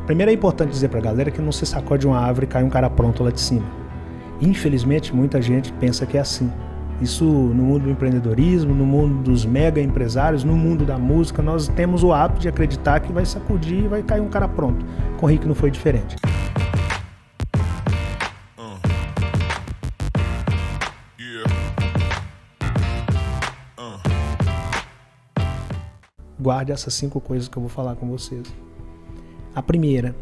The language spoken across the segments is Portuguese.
Primeiro é importante dizer pra galera que não se sacode uma árvore e cai um cara pronto lá de cima. Infelizmente, muita gente pensa que é assim. Isso no mundo do empreendedorismo, no mundo dos mega empresários, no mundo da música, nós temos o hábito de acreditar que vai sacudir e vai cair um cara pronto. Com o Rick não foi diferente. Guarde essas 5 coisas que eu vou falar com vocês. A primeira,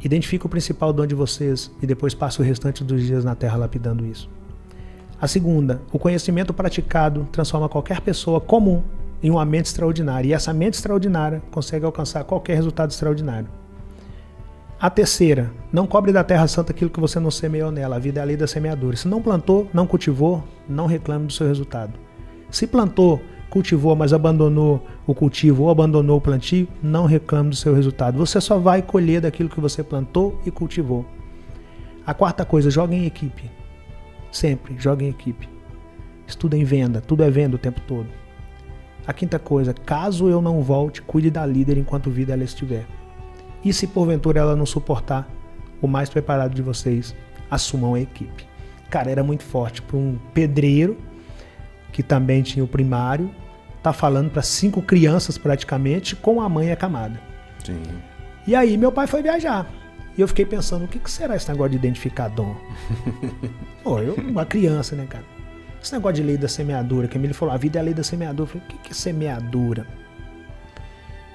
identifique o principal dom de vocês e depois passe o restante dos dias na terra lapidando isso. A segunda, o conhecimento praticado transforma qualquer pessoa comum em uma mente extraordinária, e essa mente extraordinária consegue alcançar qualquer resultado extraordinário. A terceira, não cobre da terra santa aquilo que você não semeou nela, a vida é a lei da semeadura. Se não plantou, não cultivou, não reclame do seu resultado. Se plantou, cultivou, mas abandonou o cultivo ou abandonou o plantio, não reclame do seu resultado. Você só vai colher daquilo que você plantou e cultivou. A quarta coisa, jogue em equipe. Sempre, jogue em equipe. Estuda em venda, tudo é venda o tempo todo. A quinta coisa, caso eu não volte, cuide da líder enquanto vida ela estiver. E se porventura ela não suportar, o mais preparado de vocês, assumam a equipe. Cara, era muito forte para um pedreiro, que também tinha o primário, tá falando para 5 crianças praticamente, com a mãe acamada. Sim. E aí meu pai foi viajar. E eu fiquei pensando, o que será esse negócio de identificar dom? Pô, uma criança, né, cara? Esse negócio de lei da semeadura, que a Emília falou, a vida é a lei da semeadura. Eu falei, o que é semeadura?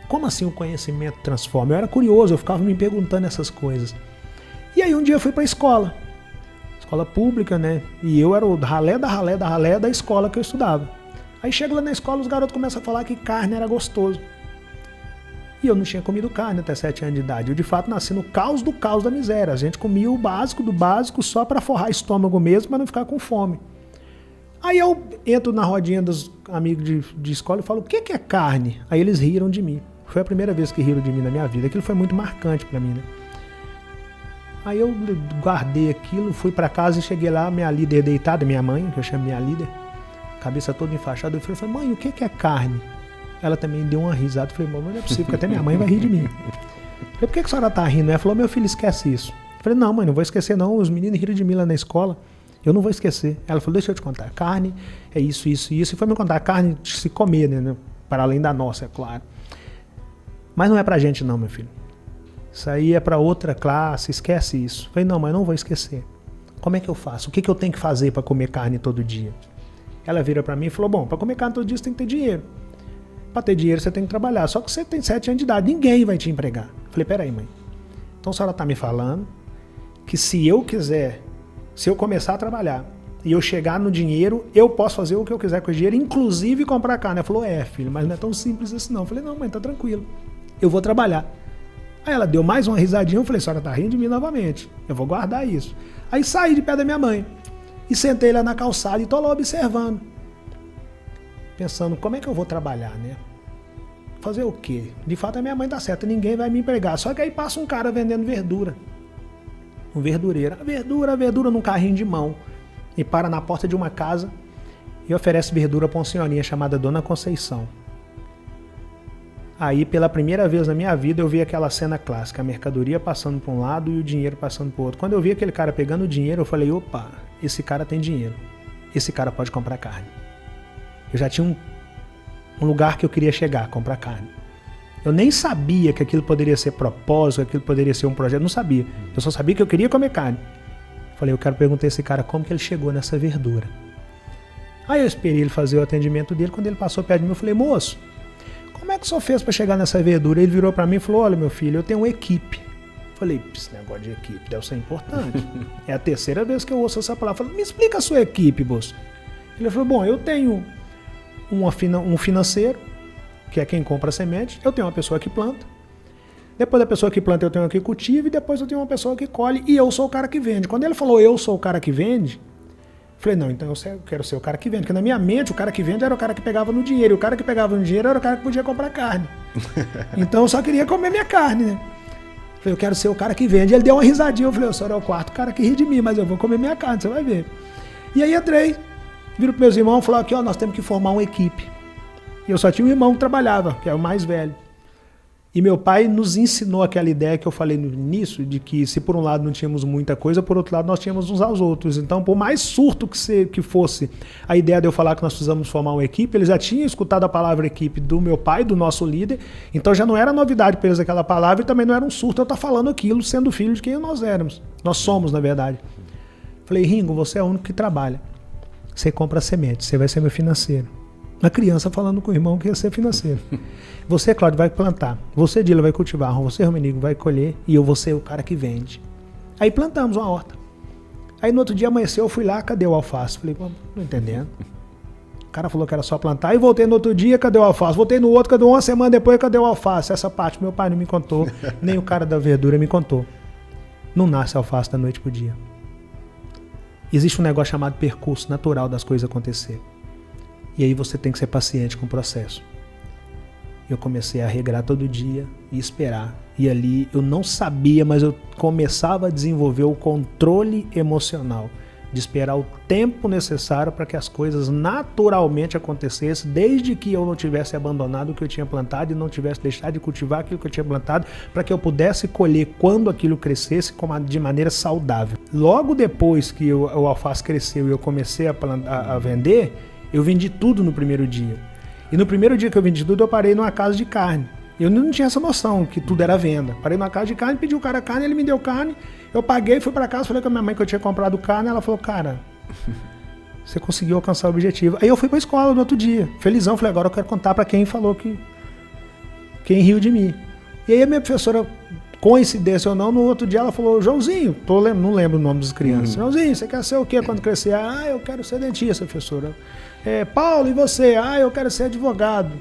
Como assim o conhecimento transforma? Eu era curioso, eu ficava me perguntando essas coisas. E aí um dia eu fui pra escola pública, né? E eu era o ralé da escola que eu estudava. Aí chego lá na escola, os garotos começam a falar que carne era gostoso. E eu não tinha comido carne até 7 anos de idade. Eu, de fato, nasci no caos do caos da miséria. A gente comia o básico do básico só para forrar estômago mesmo, para não ficar com fome. Aí eu entro na rodinha dos amigos de escola e falo, o que é carne? Aí eles riram de mim. Foi a primeira vez que riram de mim na minha vida. Aquilo foi muito marcante para mim, né? Aí eu guardei aquilo, fui para casa e cheguei lá, minha líder deitada, minha mãe, que eu chamo minha líder, cabeça toda enfaixada. Eu falei, mãe, o que é carne? Ela também deu uma risada. Eu falei, mãe, não é possível, porque até minha mãe vai rir de mim. Eu falei, por que a senhora tá rindo? Ela falou, meu filho, esquece isso. Eu falei, não, mãe, não vou esquecer não, os meninos riram de mim lá na escola, eu não vou esquecer. Ela falou, deixa eu te contar, carne é isso, isso e isso. E foi me contar, carne de se comer, né? Para além da nossa, é claro. Mas não é pra gente não, meu filho. Isso aí é para outra classe, esquece isso. Eu falei, não, mas não vou esquecer. Como é que eu faço? O que eu tenho que fazer para comer carne todo dia? Ela vira para mim e falou, bom, para comer carne todo dia você tem que ter dinheiro. Para ter dinheiro você tem que trabalhar. Só que você tem 7 anos de idade, ninguém vai te empregar. Eu falei, peraí, mãe. Então a senhora tá me falando que se eu quiser, se eu começar a trabalhar e eu chegar no dinheiro, eu posso fazer o que eu quiser com o dinheiro, inclusive comprar carne. Ela falou, filho, mas não é tão simples assim não. Eu falei, não, mãe, tá tranquilo. Eu vou trabalhar. Aí ela deu mais uma risadinha, eu falei, a senhora tá rindo de mim novamente, eu vou guardar isso. Aí saí de pé da minha mãe e sentei lá na calçada e tô lá observando, pensando, como é que eu vou trabalhar, né? Fazer o quê? De fato a minha mãe tá certa, ninguém vai me empregar. Só que aí passa um cara vendendo verdura, um verdureiro, a verdura num carrinho de mão, e para na porta de uma casa e oferece verdura pra uma senhorinha chamada Dona Conceição. Aí, pela primeira vez na minha vida, eu vi aquela cena clássica, a mercadoria passando para um lado e o dinheiro passando para o outro. Quando eu vi aquele cara pegando o dinheiro, eu falei, opa, esse cara tem dinheiro, esse cara pode comprar carne. Eu já tinha um lugar que eu queria chegar, comprar carne. Eu nem sabia que aquilo poderia ser propósito, que aquilo poderia ser um projeto, não sabia. Eu só sabia que eu queria comer carne. Falei, eu quero perguntar a esse cara como que ele chegou nessa verdura. Aí eu esperei ele fazer o atendimento dele, quando ele passou perto de mim, eu falei, moço, como é que o senhor fez para chegar nessa verdura? Ele virou para mim e falou, olha meu filho, eu tenho uma equipe. Falei, esse negócio de equipe deve ser importante. É a terceira vez que eu ouço essa palavra. Falei, me explica a sua equipe, moço. Ele falou, bom, eu tenho um financeiro, que é quem compra a semente, eu tenho uma pessoa que planta, depois da pessoa que planta eu tenho uma que cultiva e depois eu tenho uma pessoa que colhe e eu sou o cara que vende. Quando ele falou, eu sou o cara que vende, falei, não, então eu quero ser o cara que vende. Porque na minha mente, o cara que vende era o cara que pegava no dinheiro. E o cara que pegava no dinheiro era o cara que podia comprar carne. Então eu só queria comer minha carne, né? Falei, eu quero ser o cara que vende. Ele deu uma risadinha. Eu falei, o senhor é o quarto cara que ri de mim, mas eu vou comer minha carne, você vai ver. E aí entrei, viro para meus irmãos e falou, aqui, ó, nós temos que formar uma equipe. E eu só tinha um irmão que trabalhava, que é o mais velho. Falei, ó, nós temos que formar uma equipe. E aí entrei, viro para meus irmãos e falou, aqui, ó, nós temos que formar uma equipe. E eu só tinha um irmão que trabalhava, que é o mais velho. E meu pai nos ensinou aquela ideia que eu falei no início, de que se por um lado não tínhamos muita coisa, por outro lado nós tínhamos uns aos outros. Então, por mais surto que fosse a ideia de eu falar que nós precisamos formar uma equipe, eles já tinham escutado a palavra equipe do meu pai, do nosso líder, então já não era novidade para eles aquela palavra e também não era um surto eu estar falando aquilo, sendo filho de quem nós éramos. Nós somos, na verdade. Falei, Ringo, você é o único que trabalha. Você compra semente, você vai ser meu financeiro. Uma criança falando com o irmão que ia ser financeiro. Você, Cláudio, vai plantar. Você, Dila, vai cultivar. Você, Romenigo, vai colher. E eu vou ser o cara que vende. Aí plantamos uma horta. Aí no outro dia amanheceu, eu fui lá, cadê o alface? Falei, não entendendo. O cara falou que era só plantar. Aí voltei no outro dia, cadê o alface? Voltei no outro, cadê uma semana depois, cadê o alface? Essa parte meu pai não me contou, nem o cara da verdura me contou. Não nasce alface da noite pro dia. Existe um negócio chamado percurso natural das coisas acontecerem. E aí você tem que ser paciente com o processo. Eu comecei a regrar todo dia e esperar. E ali eu não sabia, mas eu começava a desenvolver o controle emocional. De esperar o tempo necessário para que as coisas naturalmente acontecessem, desde que eu não tivesse abandonado o que eu tinha plantado e não tivesse deixado de cultivar aquilo que eu tinha plantado, para que eu pudesse colher quando aquilo crescesse de maneira saudável. Logo depois que o alface cresceu e eu comecei a vender, eu vendi tudo no primeiro dia. E no primeiro dia que eu vendi tudo, eu parei numa casa de carne. Eu não tinha essa noção que tudo era venda. Parei numa casa de carne, pedi o cara carne, ele me deu carne, eu paguei, fui pra casa, falei com a minha mãe que eu tinha comprado carne, ela falou, cara, você conseguiu alcançar o objetivo. Aí eu fui pra escola no outro dia, felizão, falei, agora eu quero contar pra quem falou quem riu de mim. E aí a minha professora, coincidência ou não, no outro dia ela falou, Joãozinho, não lembro o nome das crianças, Joãozinho, você quer ser o quê quando crescer? Ah, eu quero ser dentista, professora. Paulo, e você? Ah, eu quero ser advogado.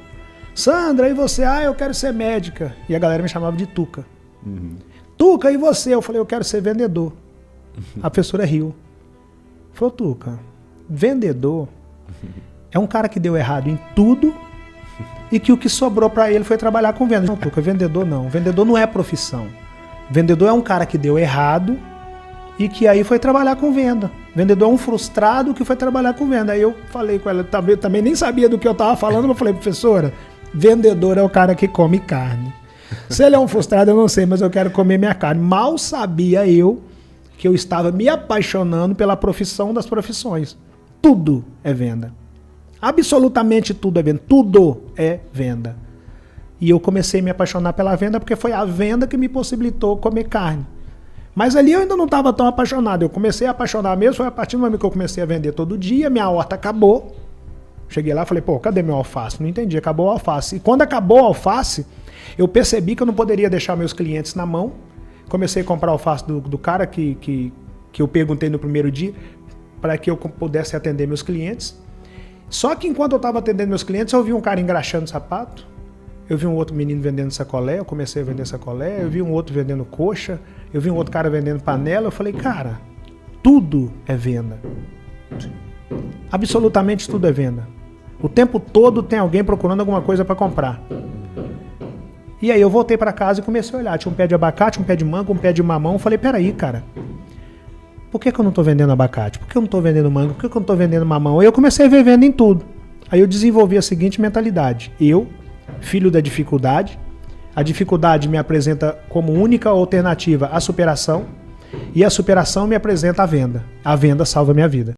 Sandra, e você? Ah, eu quero ser médica. E a galera me chamava de Tuca. Tuca, e você? Eu falei, eu quero ser vendedor. A professora riu. Falou, Tuca, vendedor é um cara que deu errado em tudo e que o que sobrou pra ele foi trabalhar com venda. Não, Tuca, vendedor não. Vendedor não é profissão. Vendedor é um cara que deu errado e que aí foi trabalhar com venda. Vendedor é um frustrado que foi trabalhar com venda. Aí eu falei com ela, também nem sabia do que eu tava falando, mas eu falei, professora, vendedor é o cara que come carne. Se ele é um frustrado, eu não sei, mas eu quero comer minha carne. Mal sabia eu que eu estava me apaixonando pela profissão das profissões. Tudo é venda. Absolutamente tudo é venda. Tudo é venda. E eu comecei a me apaixonar pela venda porque foi a venda que me possibilitou comer carne. Mas ali eu ainda não estava tão apaixonado. Eu comecei a apaixonar mesmo, foi a partir do momento que eu comecei a vender todo dia, minha horta acabou. Cheguei lá e falei, pô, cadê meu alface? Não entendi, acabou o alface. E quando acabou o alface, eu percebi que eu não poderia deixar meus clientes na mão. Comecei a comprar alface do cara que eu perguntei no primeiro dia, para que eu pudesse atender meus clientes. Só que enquanto eu estava atendendo meus clientes, eu vi um cara engraxando sapato, eu vi um outro menino vendendo sacolé, eu comecei a vender sacolé, eu vi um outro vendendo coxa, eu vi um outro cara vendendo panela, eu falei, cara, tudo é venda. Absolutamente tudo é venda. O tempo todo tem alguém procurando alguma coisa para comprar. E aí eu voltei para casa e comecei a olhar. Tinha um pé de abacate, um pé de manga, um pé de mamão. Eu falei, peraí, cara, por que eu não tô vendendo abacate? Por que eu não tô vendendo manga? Por que eu não tô vendendo mamão? Aí eu comecei a ver venda em tudo. Aí eu desenvolvi a seguinte mentalidade. Eu, filho da dificuldade, a dificuldade me apresenta como única alternativa a superação, e a superação me apresenta a venda. A venda salva a minha vida.